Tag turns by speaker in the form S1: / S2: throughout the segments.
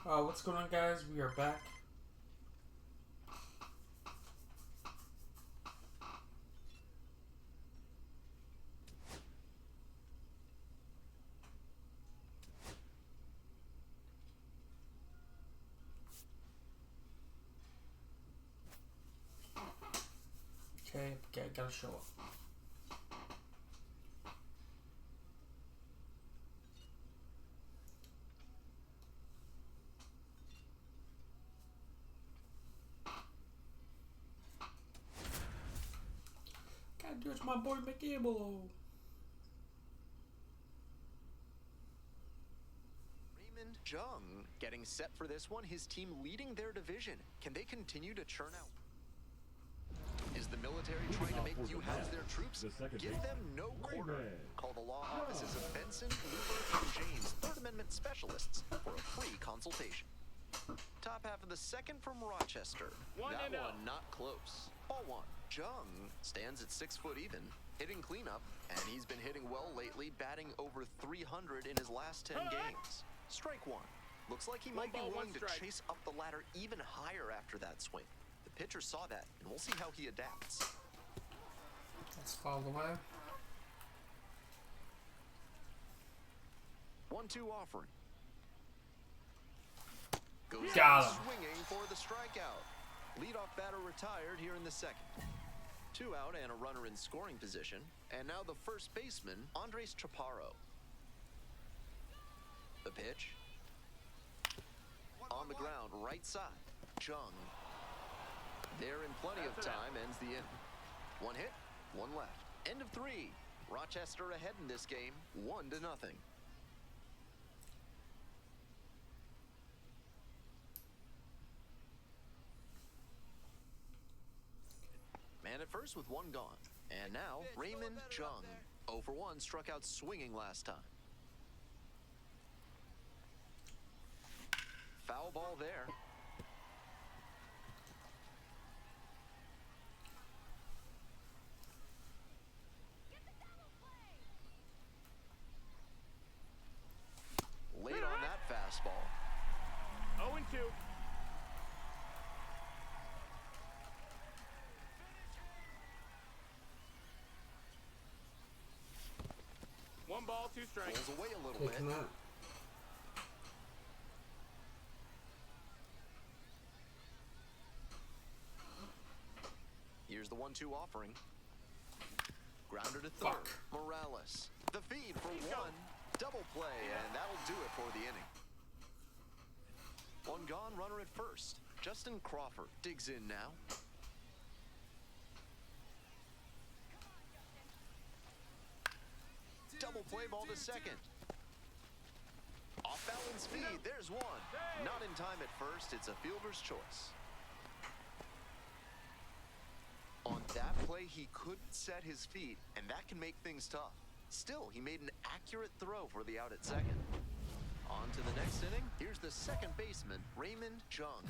S1: What's going on, guys? We are back. Okay, gotta show up. Gotta do it to my boy McGable.
S2: Raymond Jung getting set for this one. His team leading their division. Can they continue to churn out? Is the military trying to make you house their troops? Give them no quarter. Call the law offices of Benson, Looper, and James, Third Amendment specialists, for a free consultation. Top half of the second from Rochester. That one not close. Ball one. Jung stands at 6 foot even, hitting cleanup, and he's been hitting well lately, batting over 300 in his last 10 games. Strike one. Looks like he might be willing to chase up the ladder even higher after that swing. The pitcher saw that, and we'll see how he adapts.
S1: Let's follow away.
S2: 1-2 offering. Goes
S1: Got him.
S2: Swinging for the strikeout. Leadoff batter retired here in the second. 2 out and a runner in scoring position. And now the first baseman, Andres Chaparro. The pitch. On the ground, right side. Jung. There in plenty of time, ends the inning. 1 hit, 1 left. End of 3. Rochester ahead in this game, 1-0. Man at first with 1 gone. And now, Raymond Jung. 0 for 1, struck out swinging last time. Foul ball there. Late on that fastball.
S3: 0-2. One ball, 2 strikes.
S2: Pulls away a little
S1: Taking
S2: bit.
S1: that.
S2: Here's the 1-2 offering. Grounder to third.
S1: Fuck.
S2: Morales. The feed for 1. Double play, and that'll do it for the inning. 1 gone, runner at first. Justin Crawford digs in now. Double play ball to second. Off balance speed, there's 1. Not in time at first, it's a fielder's choice. On that play, he couldn't set his feet, and that can make things tough. Still, he made an accurate throw for the out at second. On to the next inning. Here's the second baseman, Raymond Jung.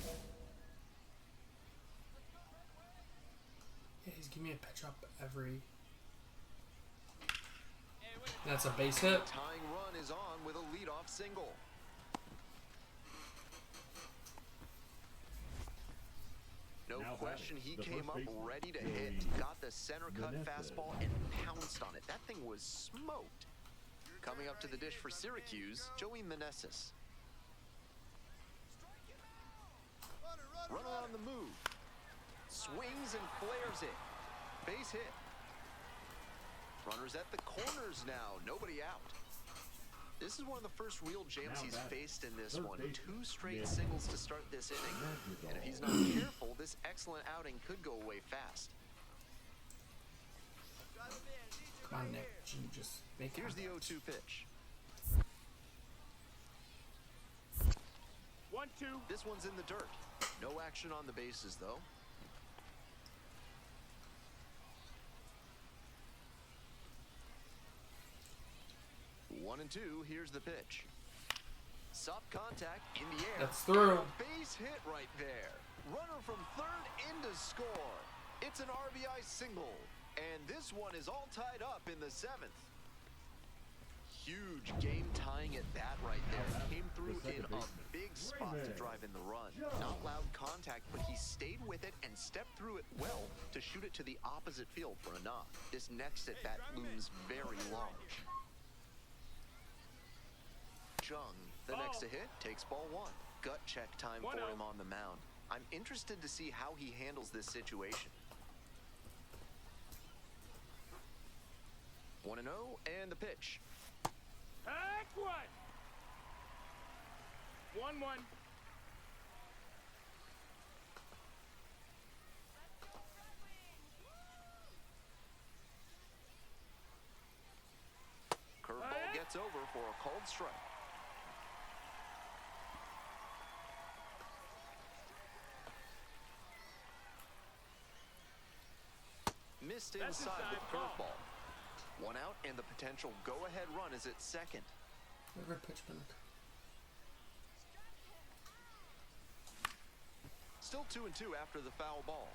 S1: Yeah, he's giving me a pitch up every. That's a base hit.
S2: Tying run is on with a leadoff single. No question, he came up ready to hit. Got the center cut fastball and pounced on it. That thing was smoked. Coming up to the dish for Syracuse, Joey Meneses. Runner on the move. Swings and flares it. Base hit. Runners at the corners now. Nobody out. This is one of the first real jams he's faced in this one. 2 straight singles to start this inning. And if he's not careful, this excellent outing could go away fast.
S1: Come on, Nick. You just make
S2: Here's the
S1: contact.
S2: 0-2 pitch.
S3: 1-2.
S2: This one's in the dirt. No action on the bases, though. 1-2, here's the pitch. Soft contact in the air.
S1: That's through.
S2: Base hit right there. Runner from third in to score. It's an RBI single. And this one is all tied up in the 7th. Huge game tying at bat right there. Came through in a big spot to drive in the run. Not loud contact, but he stayed with it and stepped through it well to shoot it to the opposite field for a knock. This next at bat looms very large. Jung, the next to hit, takes ball one. Gut check time for him on the mound. I'm interested to see how he handles this situation. 1-0, and the pitch.
S3: Heck what? 1-1.
S2: Curveball gets over for a called strike. Missed inside with curveball. One out, and the potential go-ahead run is at second.
S1: Never pitch back.
S2: Still 2-2 after the foul ball.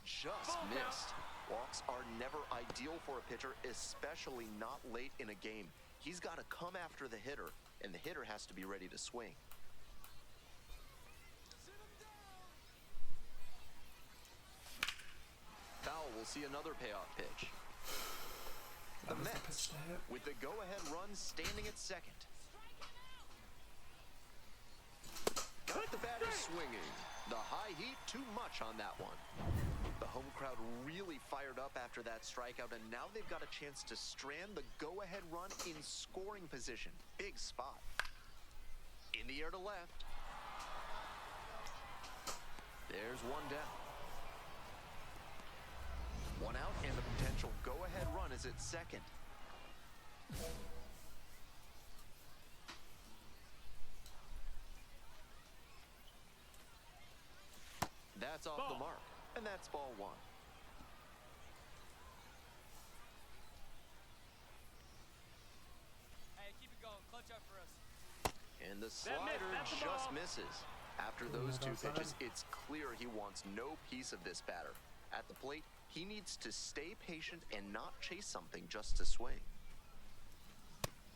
S2: Just missed. Walks are never ideal for a pitcher, especially not late in a game. He's got to come after the hitter, and the hitter has to be ready to swing. Foul will see another payoff pitch. The
S1: That was the
S2: Mets,
S1: pitch to hit.
S2: with the go-ahead run standing at second. Got the batter swinging. The high heat, too much on that one. The home crowd really fired up after that strikeout, and now they've got a chance to strand the go-ahead run in scoring position. Big spot. In the air to left. There's one down. One out, and the potential go-ahead run is at second. That's off the mark, and that's ball one.
S4: Hey, keep it going. Clutch up for us.
S2: And the slider
S3: that's the
S2: just
S3: ball.
S2: misses. After those two
S1: outside.
S2: pitches, it's clear he wants no piece of this batter. At the plate, he needs to stay patient and not chase something just to swing.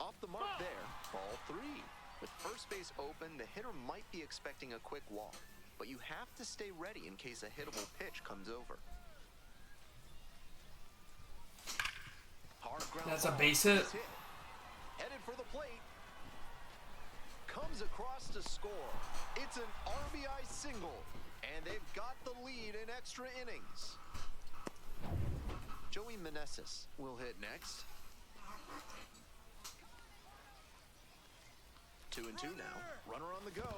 S2: Off the mark there, ball three. With first base open, the hitter might be expecting a quick walk, but you have to stay ready in case a hittable pitch comes over. Hard ground
S1: That's a
S2: ball
S1: base hit.
S2: is Headed for the plate. Comes across to score. It's an RBI single, and they've got the lead in extra innings. Joey Meneses will hit next. 2-2 now. Runner on the go.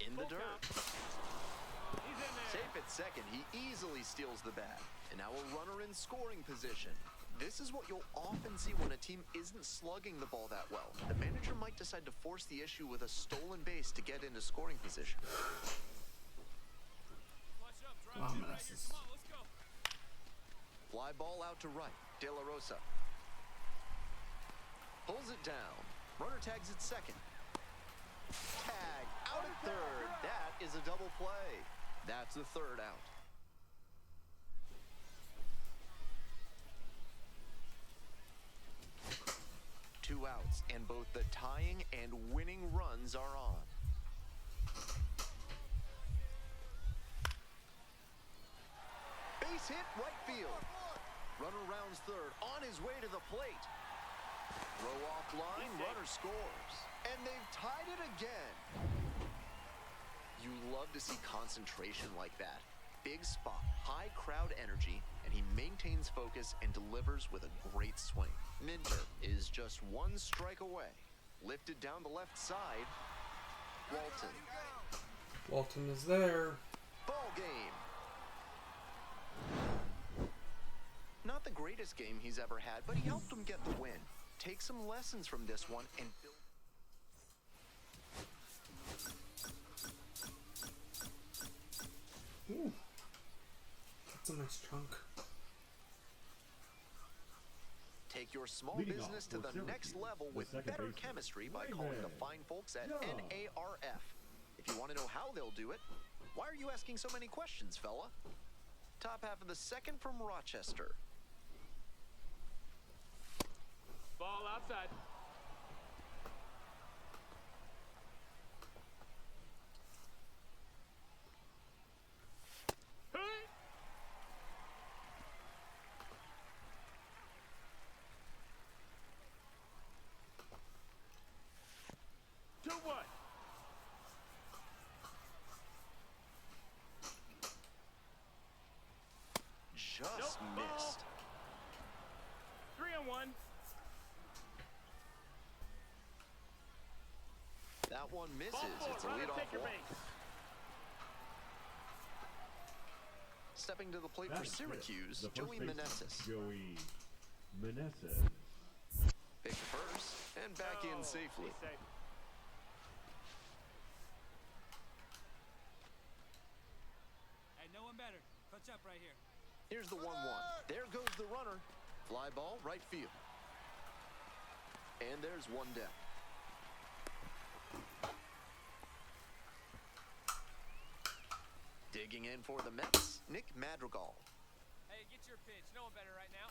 S2: In the dirt.
S3: He's in there.
S2: Safe at second, he easily steals the bat. And now a runner in scoring position. This is what you'll often see when a team isn't slugging the ball that well. The manager might decide to force the issue with a stolen base to get into scoring position.
S4: Clutch up. Drive
S1: Wow,
S4: two right
S1: Meneses.
S4: here. Come on, let's go.
S2: Fly ball out to right. De La Rosa pulls it down. Runner tags at second. Tag out at third. That is a double play. That's the third out. Two outs, and both the tying and winning runs are on. Base hit right field. Runner rounds third, on his way to the plate. Throw off line, runner scores. And they've tied it again. You love to see concentration like that. Big spot, high crowd energy, and he maintains focus and delivers with a great swing. Minter is just one strike away. Lifted down the left side. Walton.
S1: Walton is there.
S2: Ball game. Not the greatest game he's ever had, but he helped him get the win. Take some lessons from this one and build.
S1: Ooh. That's a nice chunk.
S2: Take your small
S5: Leading
S2: business
S5: off
S2: to
S5: for
S2: the
S5: Syracuse,
S2: next level
S5: the
S2: with
S5: second
S2: better
S5: baseman,
S2: chemistry by
S5: Raymond
S2: calling the fine folks at
S5: Young.
S2: NARF. If you want to know how they'll do it, why are you asking so many questions, fella? Top half of the second from Rochester.
S3: Ball outside. Hey! 2-1.
S2: Just
S3: Nope,
S2: missed.
S3: 3-1.
S2: That one misses.
S3: Ball four.
S2: It's a
S3: Runner,
S2: leadoff
S3: take your
S2: walk.
S3: base.
S2: Stepping to the plate for
S5: That is
S2: Syracuse,
S5: the first
S2: Joey
S5: baseman,
S2: Meneses.
S5: Joey Meneses.
S2: Picked first and back in
S3: Oh,
S2: safely.
S3: he's safe.
S4: Hey, no one better. Clutch up right here.
S2: Here's the 1-1. There goes the runner. Fly ball, right field. And there's one down. Digging in for the Mets, Nick Madrigal.
S4: Hey, get your pitch. No one better right now.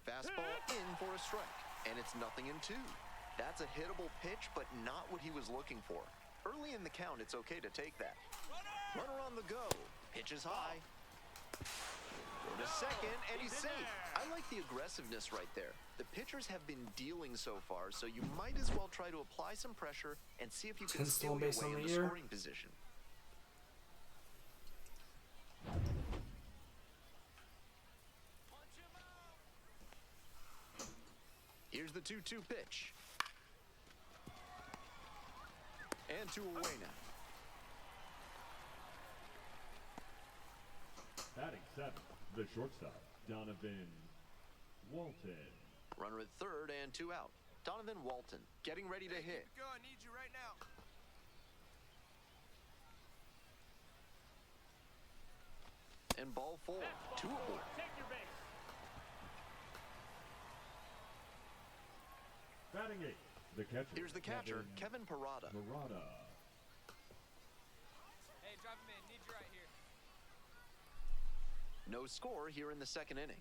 S2: Fastball in for a strike, and it's 0-2. That's a hittable pitch, but not what he was looking for. Early in the count, it's okay to take that. Runner on the go. Pitch is high. Go to second, and he's
S3: He's in
S2: safe.
S3: there.
S2: I like the aggressiveness right there. The pitchers have been dealing so far, so you might as well try to apply some pressure and see if you can
S1: 10
S2: steal
S1: stolen
S2: your
S1: base
S2: way
S1: on
S2: in
S1: the
S2: the
S1: year.
S2: scoring position.
S4: Punch him out.
S2: Here's the 2-2 pitch. And 2 away now.
S5: Batting seventh, the shortstop, Donovan Walton.
S2: Runner at third and 2 out. Donovan Walton getting ready to hit.
S4: Go, I need you right now.
S2: And ball 4.
S3: That's
S2: 2
S3: ball four.
S2: aboard.
S3: Take your base.
S5: Batting eighth, the catcher.
S2: Here's the catcher, Kevin Parada.
S5: Murata.
S4: Hey, drive him in. Need you right here.
S2: No score here in the second inning.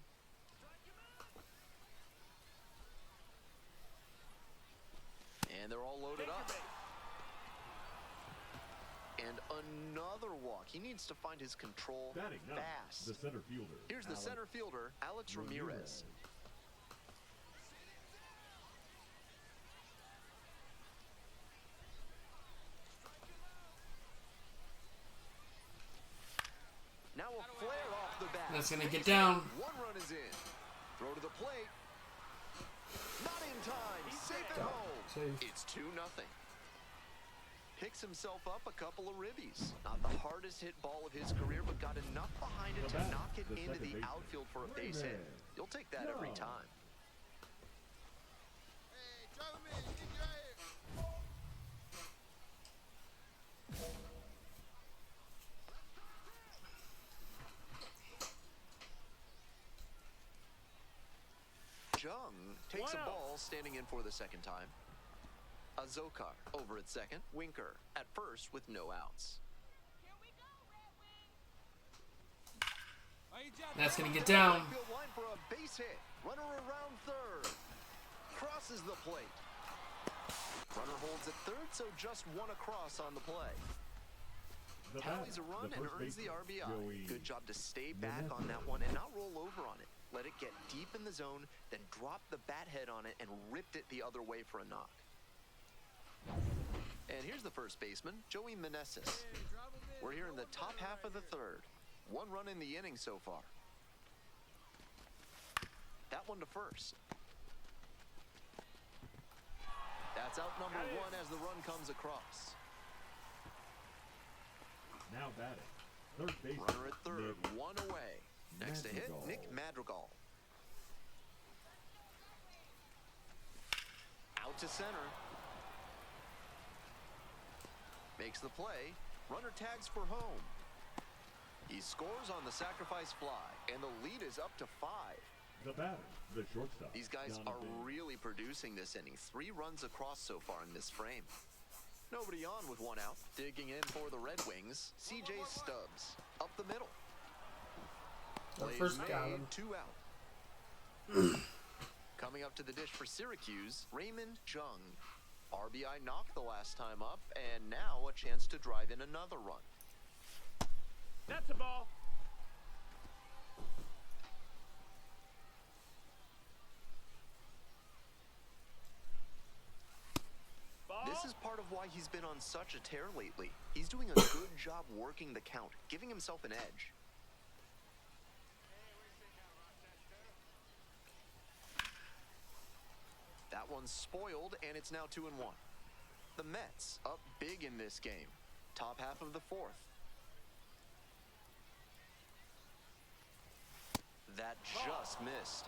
S2: And they're all loaded
S3: Take your
S2: up.
S3: base.
S2: And another walk. He needs to find his control
S5: Batting ninth,
S2: fast.
S5: the center fielder.
S2: Here's the
S5: Alex
S2: center fielder, Alex Ramirez. Now a flare off the bat.
S1: That's gonna get
S2: Base hit.
S1: down.
S2: 1 run is in. Throw to the plate. Not in time. Safe at home.
S1: Safe.
S2: It's 2-0. Picks himself up a couple of ribbies. Not the hardest hit ball of his career, but got enough behind it
S5: The
S2: to
S5: bat,
S2: knock it
S5: the
S2: into
S5: second
S2: the
S5: baseman,
S2: outfield for a base hit.
S5: Raymond.
S2: You'll take that every
S5: No.
S2: time.
S4: Hey, drive him in. Need you right here.
S2: Jung takes a
S3: 1 out.
S2: ball standing in for the second time. Azokar over at second. Winker at first with no outs.
S4: Are you job?
S1: That's gonna get down.
S2: Field line for a base hit. Runner around third. Crosses the plate. Runner holds at third, so just 1 across on the play.
S5: The
S2: Tallies a
S5: batter,
S2: run
S5: the
S2: and
S5: first
S2: earns the
S5: baseman,
S2: RBI.
S5: Joey
S2: Good job to stay back on that one and not roll over on it. Let it get deep in the zone, then drop the bat head on it and ripped it the other way for a knock. And here's the first baseman, Joey Meneses.
S4: Hey, drive him in.
S2: We're here in
S4: No
S2: the
S4: one
S2: top
S4: better
S2: half
S4: right
S2: of the
S4: here.
S2: third. 1 run in the inning so far. That one to first. That's out number
S3: Got it.
S2: 1 as the run comes across.
S5: Now batting, third baseman.
S2: Runner at third,
S5: Nick
S2: 1 away. Next to hit,
S5: Madrigal.
S2: Nick Madrigal. Out to center. Makes the play. Runner tags for home. He scores on the sacrifice fly, and the lead is up to 5.
S5: The batter, the shortstop.
S2: These guys are
S5: Donovan
S2: really producing this inning. 3 runs across so far in this frame. Nobody on with 1 out. Digging in for the Red Wings, CJ Stubbs. Up the middle. Play
S1: first
S2: is
S1: got
S2: made,
S1: him.
S2: 2 out. Coming up to the dish for Syracuse, Raymond Jung. RBI knocked the last time up, and now a chance to drive in another run.
S3: That's a ball. Ball.
S2: This is part of why he's been on such a tear lately. He's doing a good job working the count, giving himself an edge. That one's spoiled, and it's now 2-1. The Mets up big in this game. Top half of the 4th. That just missed.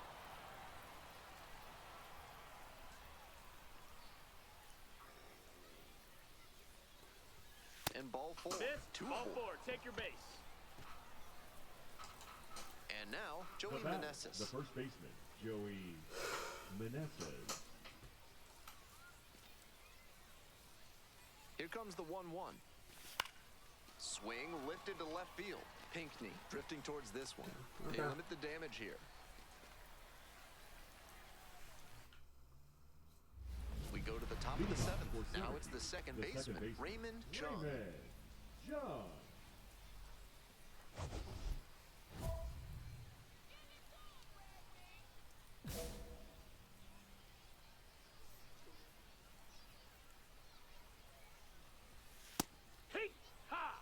S2: And ball 4.
S3: Miss.
S2: 2
S3: Ball
S2: 4.
S3: 4. Take your base.
S2: And now, Joey
S5: The batter,
S2: Meneses.
S5: the first baseman, Joey Meneses.
S2: Here comes the 1-1. Swing lifted to left field. Pinckney drifting towards this one. They
S1: Okay.
S2: limit the damage here. We go to the top of the 7th. Now it's the second baseman, Raymond Jung.
S5: Raymond Jung.
S3: Hey, ha!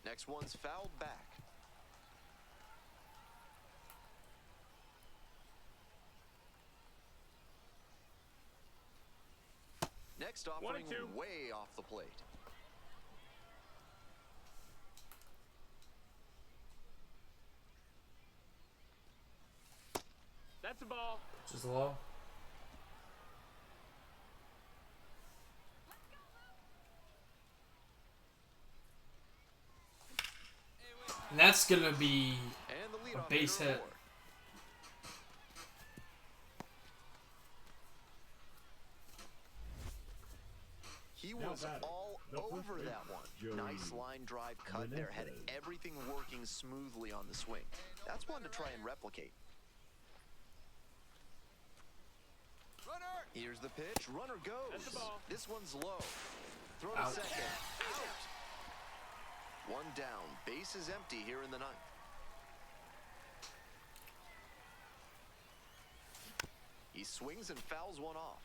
S2: Next one's fouled back. Next offering
S3: 1-2.
S2: way off the plate.
S3: That's a ball.
S1: Just low. And that's gonna be
S2: And the
S1: a
S2: leadoff
S1: base
S2: hitter
S1: hit.
S2: aboard. He
S5: Now
S2: was
S5: batting,
S2: all
S5: the first
S2: over
S5: baseman,
S2: that one.
S5: Joey
S2: Nice line drive cut there. Had
S5: Meneses.
S2: everything working smoothly on the swing. That's one to try and replicate. Here's the pitch. Runner goes.
S3: That's the ball.
S2: This one's low. Throw to
S1: Out.
S2: second. Out. One down. Base is empty here in the 9th. He swings and fouls one off.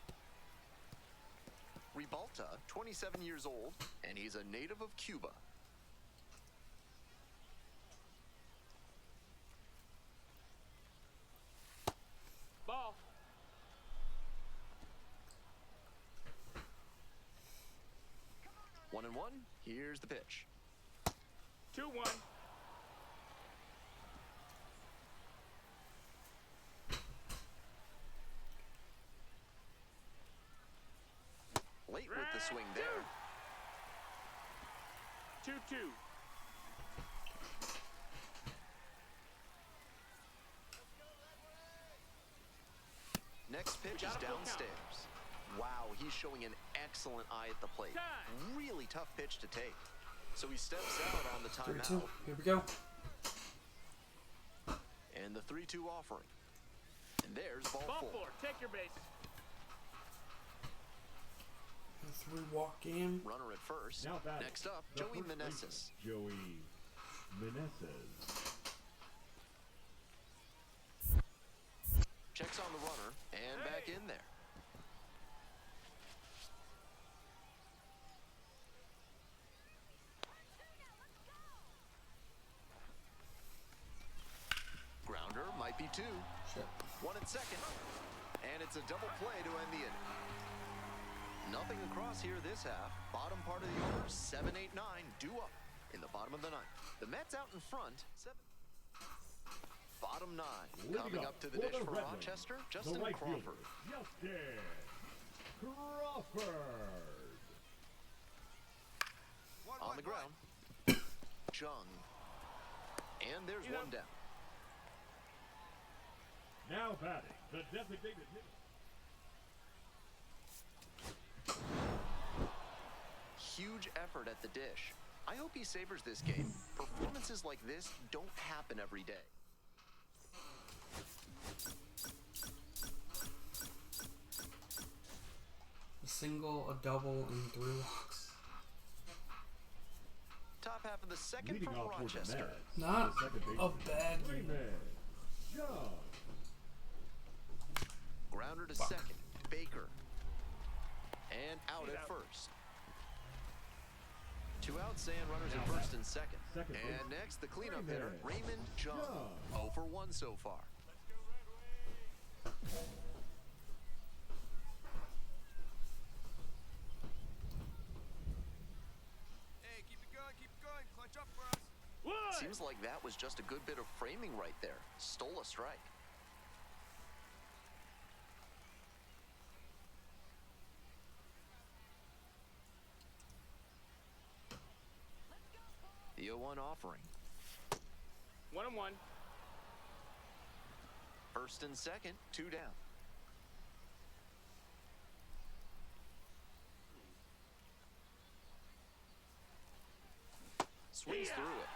S2: Ribalta, 27 years old, and he's a native of Cuba.
S3: Ball.
S2: One and one. Here's the pitch.
S3: 2-1.
S2: Late with the swing there.
S3: 2-2.
S2: Next pitch is
S3: Got a full count.
S2: downstairs. Wow, he's showing an excellent eye at the plate.
S3: Time.
S2: Really tough pitch to take. So he steps out on the
S1: 3-2.
S2: timeout.
S1: Here we go.
S2: And the 3-2 offering. And there's ball
S3: Ball
S2: 4.
S3: 4. Take your base.
S1: A 3-walk game.
S2: Runner at first.
S5: Now batting,
S2: Next up,
S5: the
S2: Joey
S5: first
S2: Meneses.
S5: baseman, Joey Meneses.
S2: Checks on the runner and back in there. Grounder might be 2.
S1: Shit.
S2: One at second. And it's a double play to end the inning. Nothing across here this half. Bottom part of the order, 7-8-9, due up in the bottom of the 9th. The Mets out in front, 7. Bottom 9,
S5: Leading
S2: coming up to the
S5: for
S2: dish
S5: the
S2: for
S5: Red Wings,
S2: Rochester,
S5: the
S2: Justin
S5: right
S2: Crawford.
S5: fielder, Justin Crawford.
S2: On the ground, Jung. And there's
S3: You know-
S2: one down.
S5: Now batting, the designated hitter.
S2: effort at the dish. I hope he savors this game. Performances like this don't happen every day.
S1: A single, a double, and 3 walks.
S2: Top half of the second
S5: Leading
S2: from
S5: off for the
S2: Rochester.
S5: Mets,
S1: Not
S5: the second
S1: a
S5: baseman,
S1: bad game.
S5: Raymond Young.
S2: Grounder to second. Baker. And out at first. 2 outs and runners at first and second.
S5: Second
S2: And
S5: baseman,
S2: next, the cleanup hitter, Raymond Jung.
S5: Young.
S2: 0 for 1 so far.
S4: Hey, keep it going. Clutch up for us.
S3: One.
S2: Seems like that was just a good bit of framing right there. Stole a strike. The 0-1 offering.
S3: 1-1.
S2: First and second, 2 down. Swings
S3: Yeah.
S2: through it.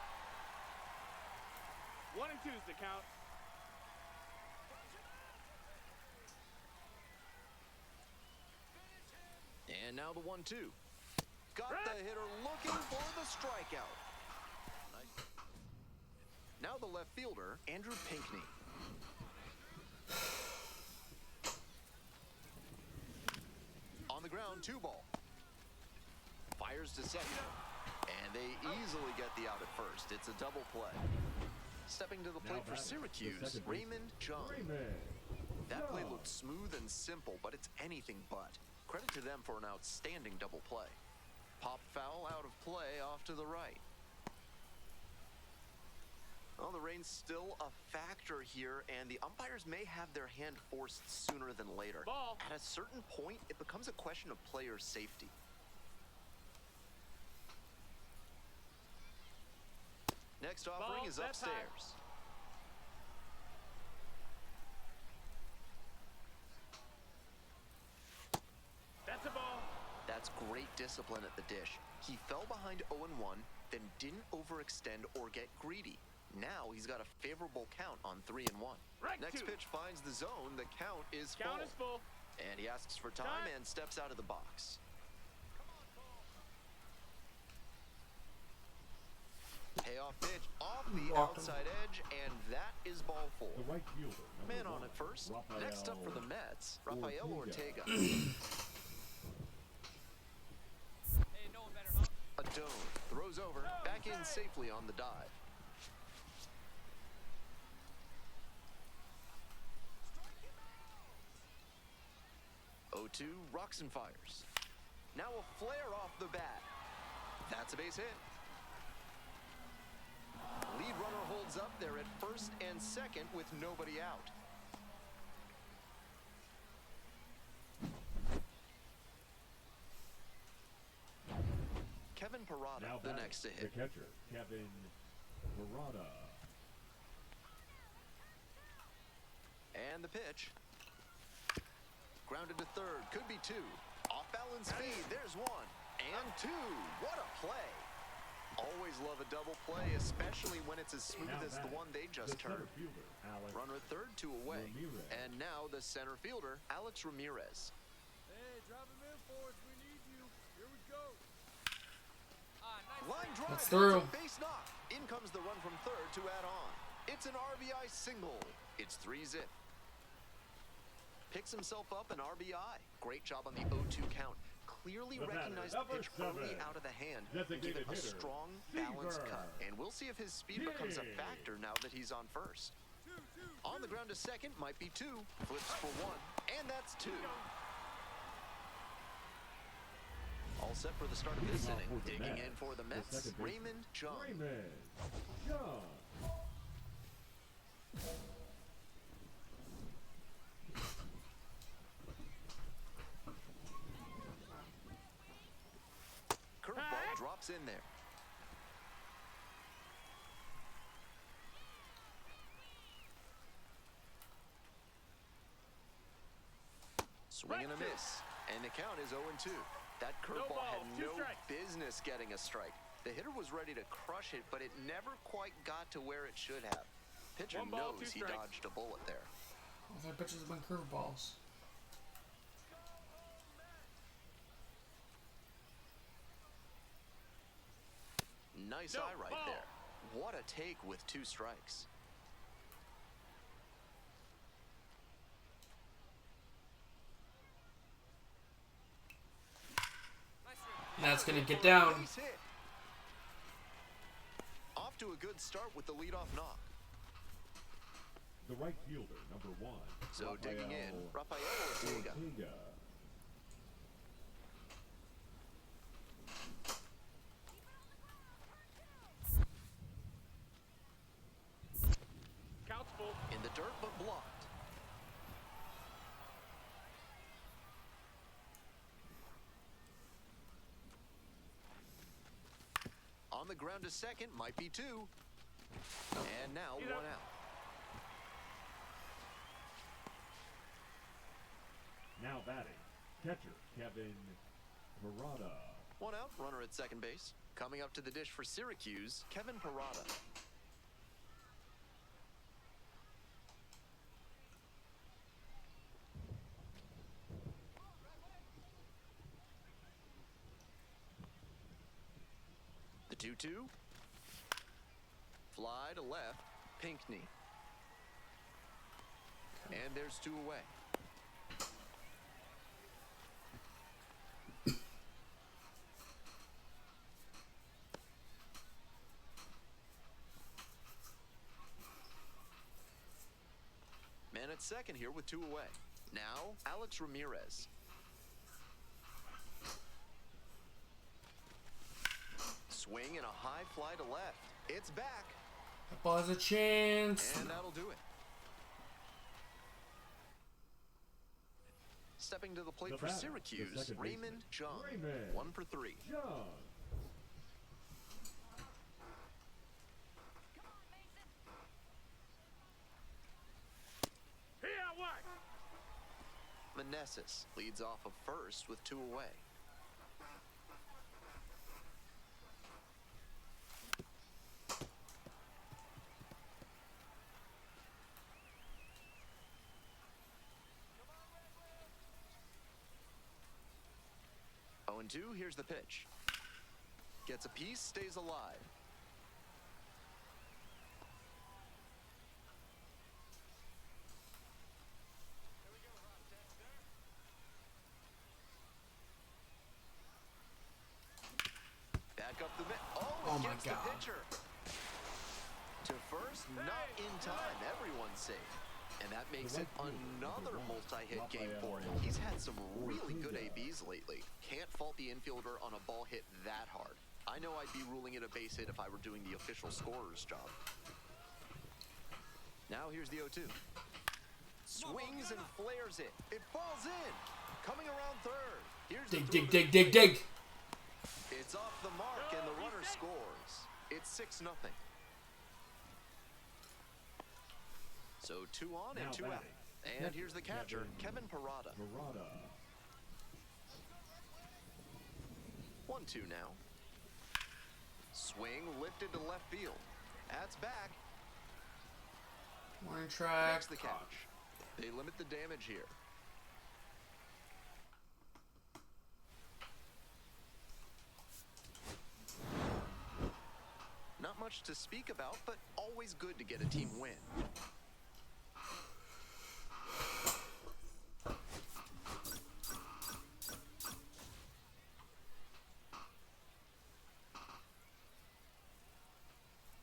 S3: 1 and 2's the count.
S2: And now the 1-2. Got the hitter looking for the strikeout. Nice. Now the left fielder, Andrew Pinckney. On the ground, 2 ball. Fires to second. And they easily get the out at first. It's a double play. Stepping to the
S5: Now
S2: plate for
S5: batting, the
S2: Syracuse,
S5: second baseman,
S2: Raymond Jung.
S5: Raymond
S2: That play
S5: Young.
S2: looked smooth and simple, but it's anything but. Credit to them for an outstanding double play. Pop foul out of play off to the right. Well, the rain's still a factor here, and the umpires may have their hand forced sooner than later.
S3: Ball.
S2: At a certain point, it becomes a question of player safety. Next offering
S3: Ball,
S2: is
S3: that's high.
S2: upstairs.
S3: That's a ball.
S2: That's great discipline at the dish. He fell behind 0-1, then didn't overextend or get greedy. Now he's got a favorable count on 3-1.
S3: Right
S2: Next
S3: two.
S2: pitch finds the zone. The count is
S3: Count
S2: full.
S3: is full.
S2: And he asks for time
S3: Time.
S2: and steps out of the box. Payoff pitch off the
S1: Walked him.
S2: outside edge, and that is ball 4.
S5: The right fielder, number
S2: Man on
S5: 1,
S2: at first.
S5: Rafael
S2: Next up for the Mets, Rafael Ortega.
S4: Hey, no one better, huh?
S2: A dome. Throws over. Back in safely on the dive. O2 rocks and fires. Now a flare off the bat. That's a base hit. Lead runner holds up there at first and second with nobody out. Kevin Parada,
S5: Now
S2: the
S5: batting,
S2: next to
S5: the
S2: hit.
S5: catcher, Kevin Parada.
S2: And the pitch. Grounded to third. Could be 2. Off balance speed. There's 1. And 2. What a play. Always love a double play, especially when it's as smooth
S5: Now
S2: as the
S5: batting,
S2: one they just
S5: the
S2: heard.
S5: center fielder, Alex
S2: Runner third, 2 away.
S5: Ramirez.
S2: And now the center fielder, Alex Ramirez.
S4: Hey, drop him in for us. We need you. Here we go. Nice.
S2: Line drive.
S1: That's through.
S2: It's a base knock. In comes the run from third to add on. It's an RBI single. It's 3-zip. Picks himself up an RBI. Great job on the 0-2 count. Clearly
S5: The batter,
S2: recognized the
S5: number
S2: pitch early
S5: 7,
S2: out of the hand. Give
S5: designated
S2: it a
S5: hitter,
S2: strong, balanced
S5: Seaver.
S2: cut. And we'll see if his speed becomes a
S5: Yay.
S2: factor now that he's on first. On the ground to second, might be 2. Flips for 1. And that's 2. All set for the start of this
S5: Leading off
S2: inning.
S5: for the
S2: Digging
S5: Mets,
S2: in for the
S5: the
S2: Mets,
S5: second baseman,
S2: Raymond Jung.
S5: Raymond Young.
S2: Curveball drops in there. Swing and a miss. And the count is 0-2. That curveball
S3: ball,
S2: had
S3: 2
S2: no
S3: strikes.
S2: business getting a strike. The hitter was ready to crush it, but it never quite got to where it should have. Pitcher
S3: 1 ball, 2
S2: knows he
S3: strikes.
S2: dodged a bullet there.
S1: All their pitches have been curveballs.
S2: Nice
S3: No,
S2: eye right
S3: ball.
S2: there. What a take with 2 strikes.
S1: That's gonna get down.
S2: Base hit. Off to a good start with the leadoff knock.
S5: The right fielder, number 1.
S2: So digging in, Rafael Ortega.
S5: Ortega.
S3: Count's full.
S2: In the dirt, but blocked. On the ground to second, might be 2. And now
S3: Get
S2: 1
S3: up.
S2: out.
S5: Now batting, catcher Kevin Parada.
S2: 1 out, runner at second base. Coming up to the dish for Syracuse, Kevin Parada. The 2-2. Fly to left, Pinckney. And there's 2 away. Man at second here with 2 away. Now, Alex Ramirez. Swing and a high fly to left. It's back,
S1: That ball has a chance.
S2: and that'll do it. Stepping to the plate
S5: The
S2: for
S5: batter, the
S2: Syracuse,
S5: second
S2: Raymond
S5: baseman,
S2: Jung.
S5: Raymond
S2: 1 for 3.
S5: Young.
S3: Here, what?
S2: Meneses leads off of first with 2 away. Oh, and 2, here's the pitch. Gets a piece, stays alive. Back up the mid.
S1: Oh my
S2: gets
S1: God.
S2: the pitcher. To first, not in time. Everyone's safe. And that makes it another multi-hit game for him. He's had some really good ABs lately. Can't fault the infielder on a ball hit that hard. I know I'd be ruling it a base hit if I were doing the official scorer's job. Now here's the 0-2. Swings and flares it. It falls in. Coming around third. Here's the
S1: Dig,
S2: throw
S1: dig,
S2: to
S1: dig,
S2: the
S1: dig, dig.
S2: It's off the mark, and the runner scores. It's 6-0. So 2 on and
S5: Now
S2: 2 out.
S5: batting,
S2: And
S5: catcher
S2: here's the catcher, Kevin Parada.
S5: Parada.
S2: 1-2 now. Swing lifted to left field. That's back.
S1: Warning track.
S2: Makes the catch. They limit the damage here. Not much to speak about, but always good to get a team win.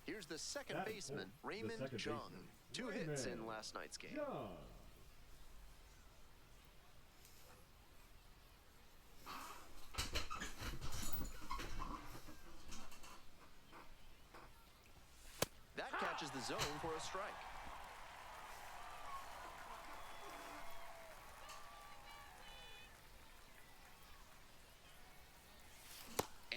S2: Here's the second
S5: That
S2: baseman,
S5: pulled the
S2: Raymond
S5: second
S2: Jung.
S5: baseman,
S2: 2 hits in
S5: Raymond
S2: last night's game.
S5: Young.
S2: That catches the zone for a strike.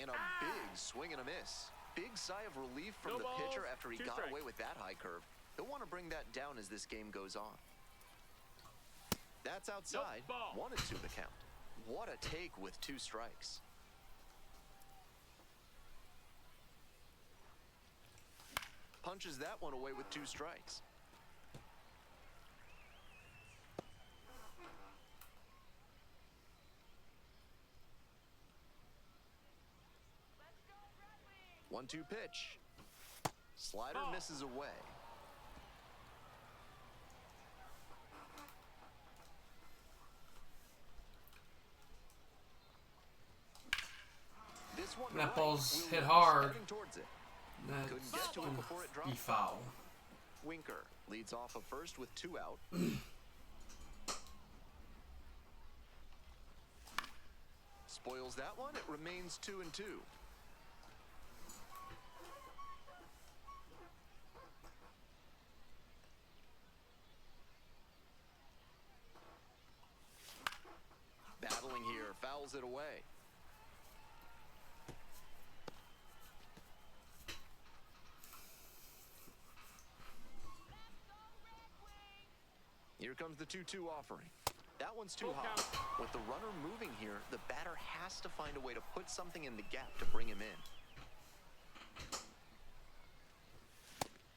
S2: And a big swing and a miss. Big sigh of relief from
S3: No
S2: the
S3: balls,
S2: pitcher after he
S3: 2
S2: got
S3: strikes.
S2: away with that high curve. He'll want to bring that down as this game goes on. That's outside.
S3: ball.
S2: 1-2 the count. what a take with 2 strikes. Punches that one away with 2 strikes. One, 2 pitch. Slider misses away. This one
S1: That
S2: right.
S1: ball's
S2: Will
S1: hit
S2: Lewis
S1: hard.
S2: heading towards it.
S1: That's
S2: Couldn't get to it
S1: gonna
S2: before it
S1: be
S2: dropped.
S1: foul.
S2: Winker leads off of first with 2 out. Spoils that one. It remains 2-2. Battling here, fouls it away. Here comes the 2-2 offering. That one's too high. With the runner moving here, the batter has to find a way to put something in the gap to bring him in.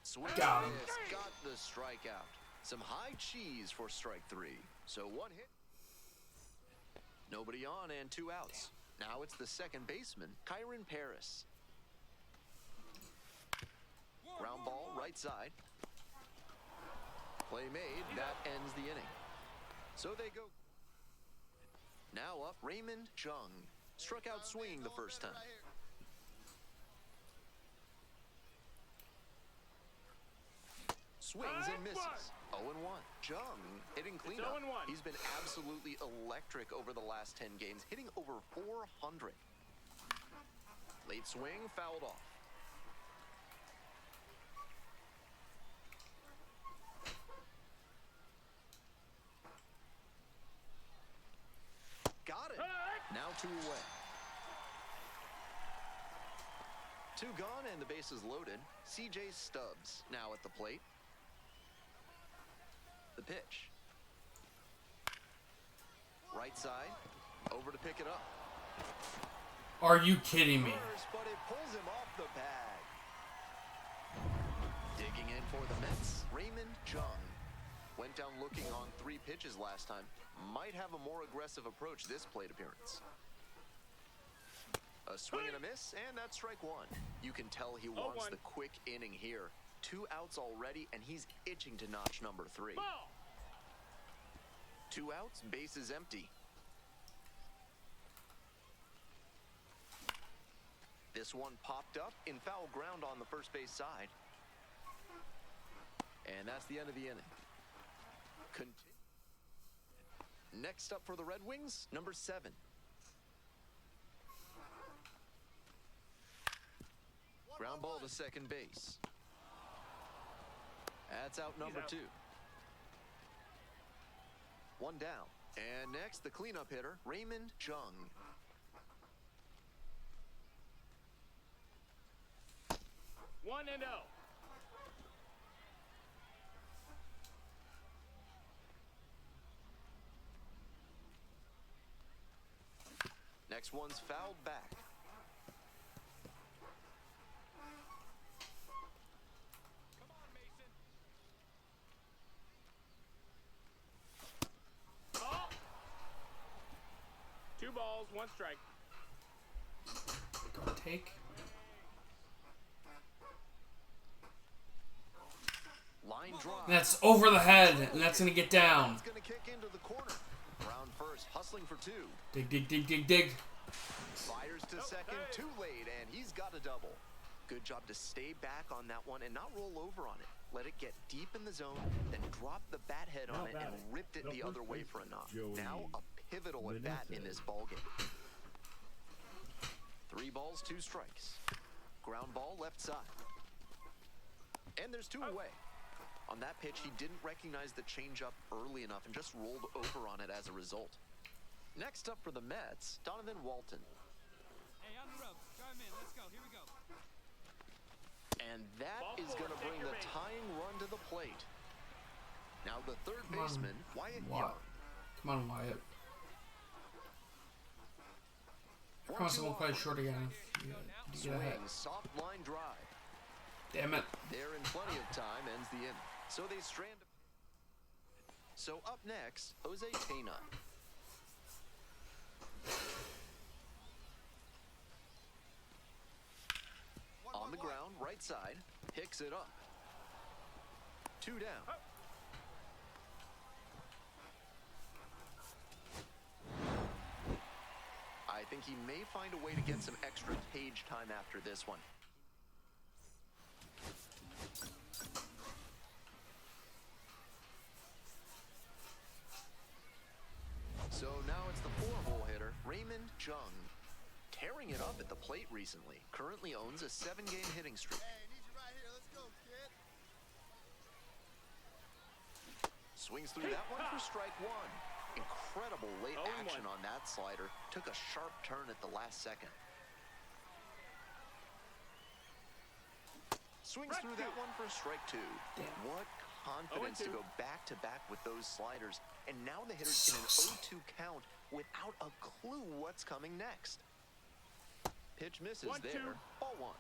S2: Swing
S1: Got him.
S2: and miss, got the strikeout. Some high cheese for strike 3. So 1 hit. Nobody on and 2 outs. Now it's the second baseman, Kyron Paris. Ground ball, right side. Play made, that ends the inning. So they go. Now up, Raymond Jung. Struck out swinging the first time. Swings and misses. 0-1. Jung hitting cleanup.
S3: 0-1.
S2: He's been absolutely electric over the last 10 games, hitting over 400. Late swing, fouled off. Got it. Now 2 away. 2 gone and the bases loaded. CJ Stubbs now at the plate. The pitch. Right side. Over to pick it up.
S1: Are you kidding me?
S2: First, but it pulls him off the bag. Digging in for the Mets, Raymond Jung. Went down looking on 3 pitches last time. Might have a more aggressive approach this plate appearance. A swing and a miss, and that's strike 1. You can tell he wants
S3: 0-1.
S2: the quick inning here. 2 outs already, and he's itching to notch number 3.
S3: Ball.
S2: 2 outs, bases empty. This one popped up in foul ground on the first base side. And that's the end of the inning. Next up for the Red Wings, number 7. Ground ball to second base. That's out number 2. 1 down. And next, the cleanup hitter, Raymond Jung.
S3: One and 0.
S2: Next one's fouled back.
S4: Come on, Mason.
S3: Ball. 2 balls, 1 strike.
S1: Go take.
S2: Line drive.
S1: That's over the head, and that's gonna get down.
S2: It's going to kick into the corner. Brown first, hustling for 2.
S1: Dig, dig, dig, dig, dig.
S2: Fires to second,
S3: hey.
S2: too late, and he's got a double. Good job to stay back on that one and not roll over on it. Let it get deep in the zone, then drop the bat head on
S5: Now
S2: it and
S5: batting,
S2: ripped it the
S5: the
S2: other
S5: first
S2: way for a
S5: baseman,
S2: knock.
S5: Joey
S2: Now a pivotal at bat in this ballgame. 3 balls, 2 strikes. Ground ball left side. And there's 2 away. On that pitch, he didn't recognize the changeup early enough and just rolled over on it as a result. Next up for the Mets, Donovan Walton.
S4: Hey, on the ropes. Throw him in. Let's go. Here we go.
S2: And that
S3: Ball
S2: is
S3: 4,
S2: going to
S3: take
S2: bring
S3: your
S2: the
S3: base.
S2: tying run to the plate. Now the third
S1: Come on,
S2: baseman, Wyatt
S1: Wyatt.
S2: Young.
S1: Come on, Wyatt. Come on, someone play short again. You get ahead.
S2: Swing, soft line drive.
S1: Damn it.
S2: There in plenty of time ends the inning. So they strand. So up next, Jose Tena. On the ground, right side, picks it up. 2 down. I think he may find a way to get some extra cage time after this one. So now it's the 4-hole hitter, Raymond Jung. Tearing it up at the plate recently. Currently owns a 7-game hitting streak.
S4: Hey, need you right here. Let's go, kid.
S2: Swings through that one for strike 1. Incredible late action on that slider. Took a sharp turn at the last second. Swings through that one for strike 2. What confidence to go back-to-back with those sliders. And now the hitter's in an 0-2 count without a clue what's coming next. Pitch misses there. Ball 1.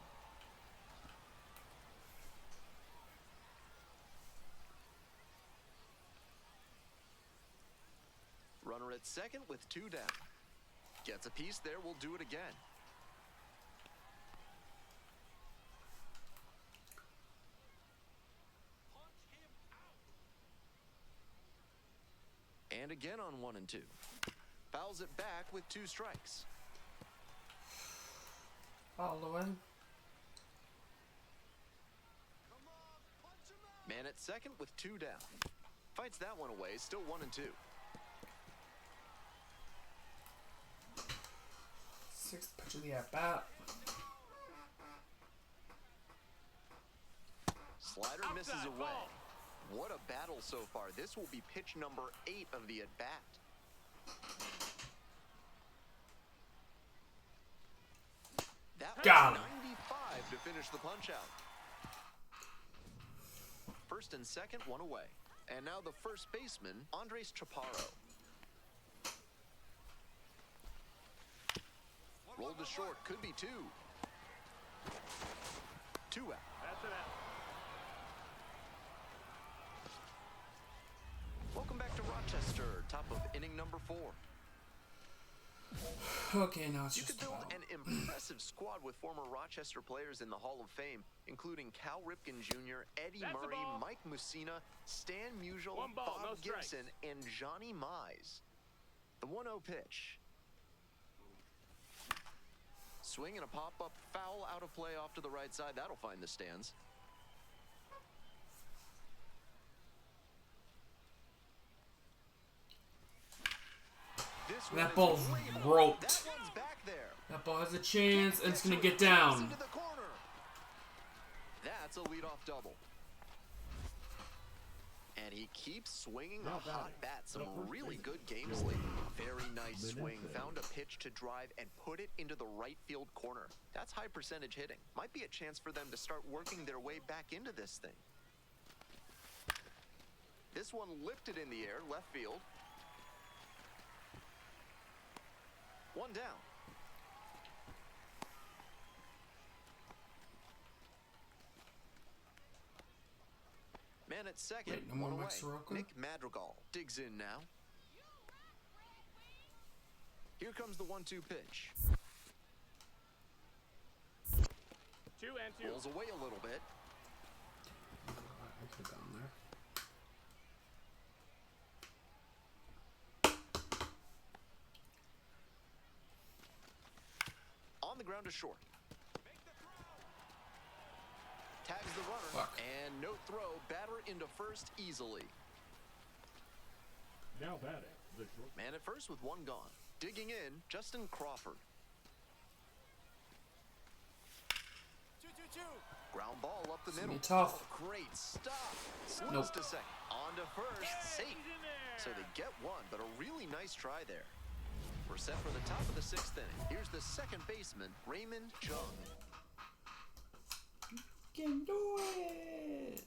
S2: Runner at second with 2 down. Gets a piece there, will do it again. And again on 1 and 2. Fouls it back with 2 strikes.
S1: All the way.
S2: Man at second with 2 down. Fights that one away, still 1 and 2.
S1: 6th pitch of the at-bat.
S2: Slider misses away. What a battle so far. This will be pitch number 8 of the at-bat. That
S1: Got
S2: was
S1: him.
S2: 95 to finish the punch-out. First and second, 1 away. And now the first baseman, Andres Chaparro. Rolled to short, could be 2. 2 out.
S3: That's an out.
S2: Welcome back to Rochester, top of inning number 4.
S1: Okay, now it's
S2: You
S1: just
S2: could build
S1: about.
S2: an impressive squad with former Rochester players in the Hall of Fame, including Cal Ripken Jr., Eddie
S3: That's the
S2: Murray,
S3: ball.
S2: Mike Mussina, Stan Musial,
S3: 1 ball, no
S2: Bob
S3: strikes.
S2: Gibson, and Johnny Mize. The 1-0 pitch. Swing and a pop-up foul out of play off to the right side. That'll find the stands. This one
S1: That
S2: is
S1: ball's
S2: labeled.
S1: roped.
S2: That one's back there.
S1: That ball has a chance, and it's gonna get
S2: Into
S1: down.
S2: the corner. That's a leadoff double. And he keeps swinging the hot bat. Some really good games lately. Very nice swing. Found a pitch to drive and put it into the right field corner. That's high percentage hitting. Might be a chance for them to start working their way back into this thing. This one lifted in the air, left field. 1 down. Man at second,
S1: Wait, no more
S2: 1 away.
S1: Mike Soroka?
S2: Nick Madrigal digs in now. Here comes the 1-2 pitch.
S3: 2 and 2.
S2: Pulls away a little bit.
S1: I could have gone there.
S2: On the ground to short. Tags the runner.
S1: Fuck.
S2: And no throw. Batter into first easily.
S5: Now batting, the short.
S2: Man at first with 1 gone. Digging in, Justin Crawford.
S4: 2-2-2.
S2: Ground ball up the
S1: It's
S2: middle.
S1: gonna be tough.
S2: Oh, great stop. Swings
S1: Nope.
S2: to second. On to first. Safe.
S3: He's in there.
S2: So they get 1, but a really nice try there. We're set for the top of the 6th inning. Here's the second baseman, Raymond Jung.
S1: Can do it.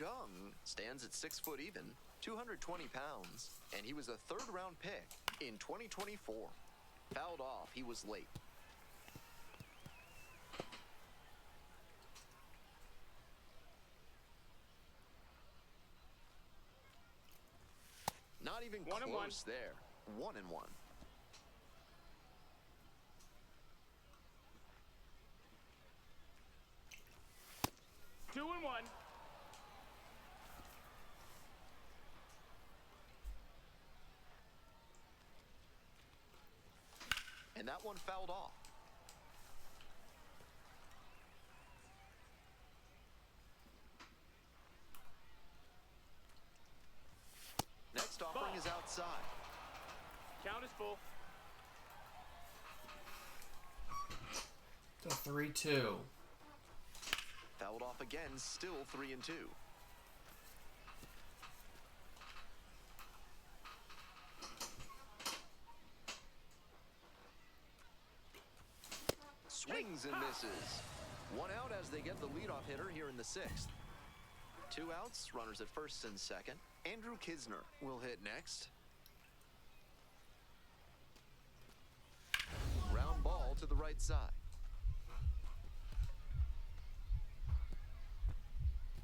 S2: Jung stands at 6 foot even, 220 pounds, and he was a third-round pick in 2024. Fouled off, he was late. Not even
S3: 1 and 1.
S2: close there. 1 and 1.
S3: Two and one.
S2: And that one fouled off. Next offering is outside.
S3: Count is full.
S1: So 3-2.
S2: Fouled off again, still 3 and 2. Swings and misses. One out as they get the leadoff hitter here in the 6th. 2 outs, runners at first and second. Andrew Kisner will hit next. Ground ball to the right side.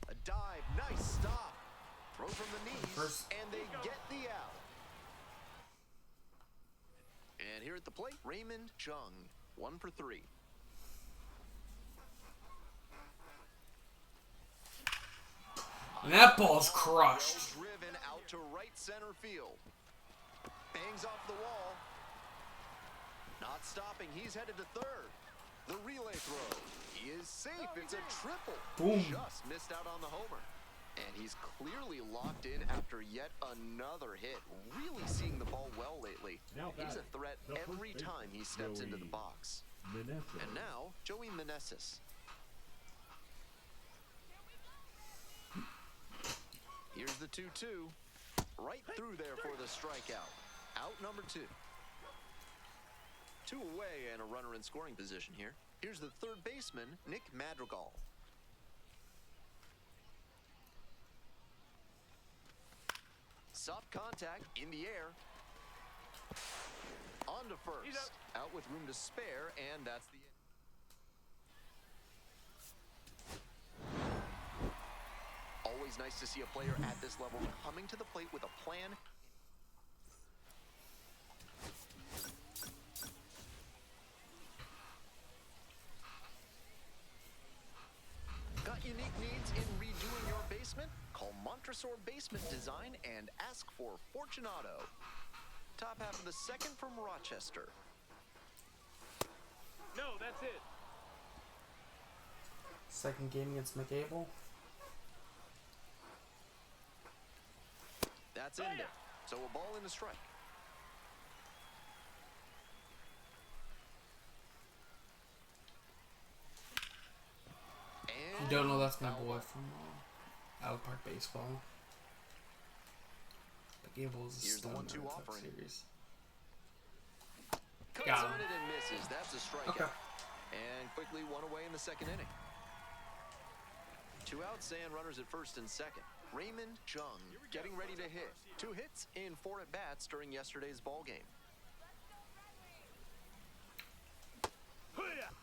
S2: A dive, nice stop. Throw from the knees, and they get the out. And here at the plate, Raymond Jung, 1 for 3.
S1: And that ball's crushed.
S2: Well driven out to right center field. Bangs off the wall. Not stopping, he's headed to third. The relay throw. He is safe, it's a triple.
S1: Boom.
S2: Just missed out on the homer. And he's clearly locked in after yet another hit. Really seeing the ball well lately.
S5: Now
S2: He's a
S5: batting,
S2: threat
S5: the first
S2: every time he steps into the
S5: Joey
S2: box.
S5: Meneses.
S2: And now, Joey Meneses. Here's the 2-2. Right through there for the strikeout. Out number 2. 2 away and a runner in scoring position here. Here's the third baseman, Nick Madrigal. Soft contact in the air. On to
S3: He's
S2: first. Out with room to spare, and that's the end. Always nice to see a player at this level coming to the plate with a plan. Got unique needs in redoing your basement? Call Montresor Basement Design and ask for Fortunato. Top half of the 2nd from Rochester.
S3: No, that's it.
S1: Second game against McAble.
S2: That's in there. So a ball and a strike.
S1: You
S2: And
S1: don't know that's my
S2: foul
S1: boy
S2: ball.
S1: from Out Park Baseball. McAble was a
S2: Here's the
S1: stunner in
S2: 1-2
S1: the Cup
S2: offering.
S1: series.
S2: Cuts
S1: Got
S2: on
S1: him.
S2: it and misses. That's a strikeout.
S1: Okay.
S2: And quickly 1 away in the 2nd inning. 2 outs and runners at first and second. Raymond Jung getting ready to hit. 2 hits in 4 at-bats during yesterday's ball game.
S3: Hoo-yah!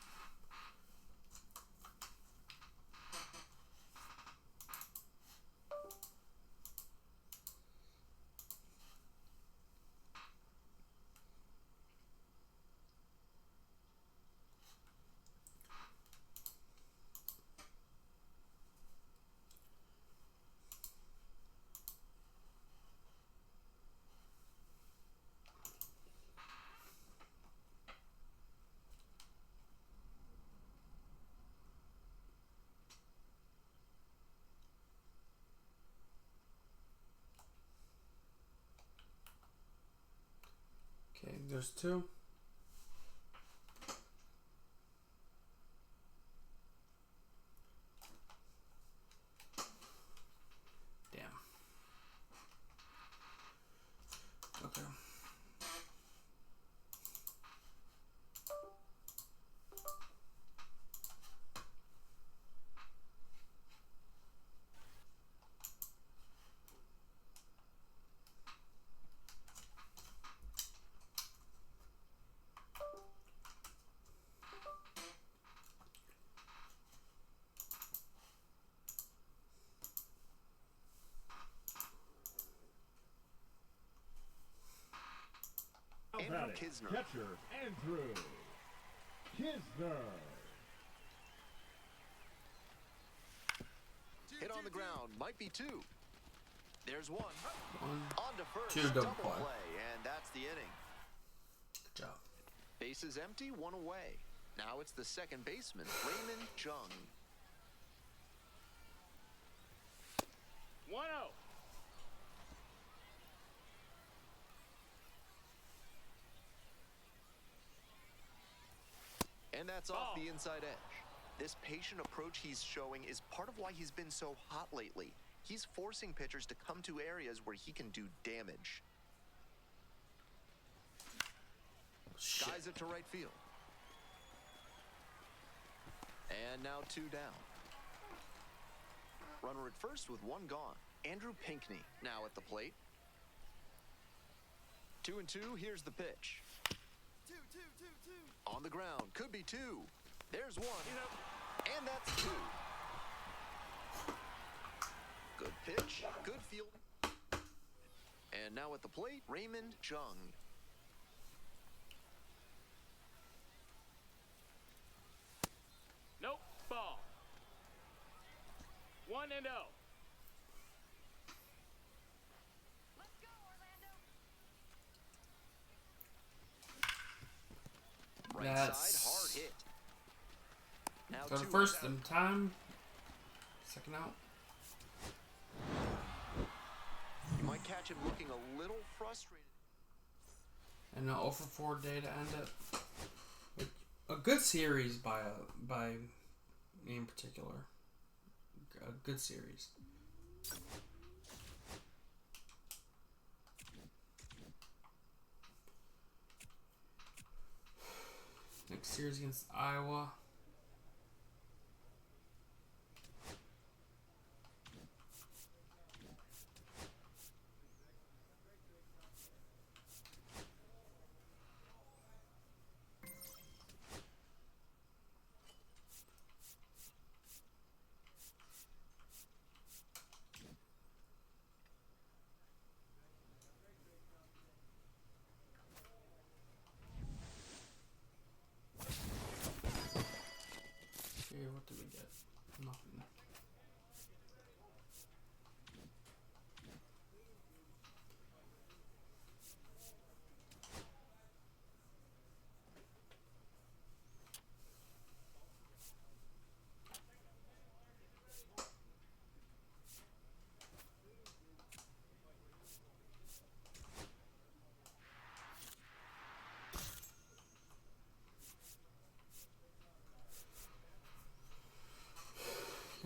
S1: Okay, there's 2. Damn. Okay.
S2: Andrew
S5: At it.
S2: Kisner.
S5: Catcher, Andrew Kisner.
S2: Hit on the ground, might be two. There's one.
S1: One.
S2: On to first,
S1: Two double play.
S2: and that's the inning.
S1: Good job.
S2: Bases empty, one away. Now it's the second baseman, Raymond Jung.
S3: 1-0.
S2: And that's off the inside edge. This patient approach he's showing is part of why he's been so hot lately. He's forcing pitchers to come to areas where he can do damage.
S1: Shit.
S2: Guys it to right field. And now two down. Runner at first with one gone. Andrew Pinkney now at the plate. 2-2, here's the pitch.
S4: Two.
S2: On the ground, could be two. There's one,
S3: He's up.
S2: and that's two. Good pitch, good field. And now at the plate, Raymond Jung.
S3: Nope. Ball. 1-0.
S6: Let's go, Orlando.
S2: Right
S1: That's-
S2: side, hard hit. Now
S1: Got
S2: two
S1: it first
S2: out.
S1: in time. Second out.
S2: You might catch him looking a little frustrated.
S1: And an 0 for 4 day to end it. A good series by me in particular. A good series. Next series against Iowa. Okay, what do we get? Nothing.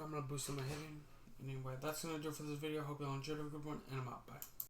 S1: I'm gonna boost on my hitting. Anyway, that's gonna do it for this video. Hope you all enjoyed it. Good one, and I'm out. Bye.